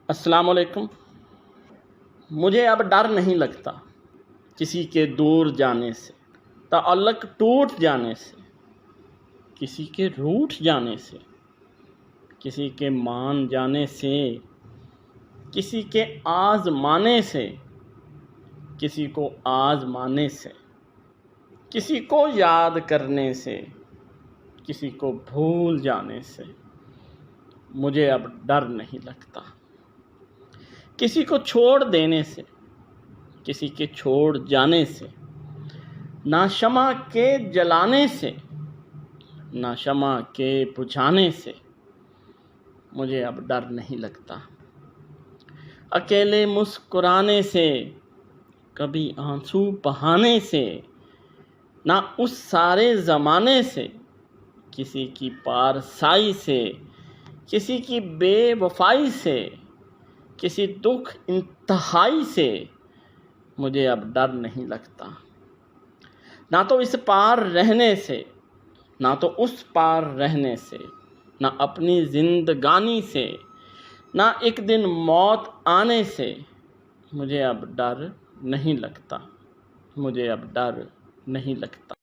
السلام علیکم۔ مجھے اب ڈر نہیں لگتا کسی کے دور جانے سے، تعلق ٹوٹ جانے سے، کسی کے روٹھ جانے سے، کسی کے مان جانے سے، کسی کے آزمانے سے، کسی کو آزمانے سے، کسی کو یاد کرنے سے، کسی کو بھول جانے سے مجھے اب ڈر نہیں لگتا۔ کسی کو چھوڑ دینے سے، کسی کے چھوڑ جانے سے، نہ شمع کے جلانے سے، نہ شمع کے بجھانے سے مجھے اب ڈر نہیں لگتا۔ اکیلے مسکرانے سے، کبھی آنسو بہانے سے، نہ اس سارے زمانے سے، کسی کی پارسائی سے، کسی کی بے وفائی سے، کسی دکھ انتہائی سے مجھے اب ڈر نہیں لگتا۔ نہ تو اس پار رہنے سے، نہ تو اس پار رہنے سے، نہ اپنی زندگانی سے، نہ ایک دن موت آنے سے مجھے اب ڈر نہیں لگتا۔ مجھے اب ڈر نہیں لگتا۔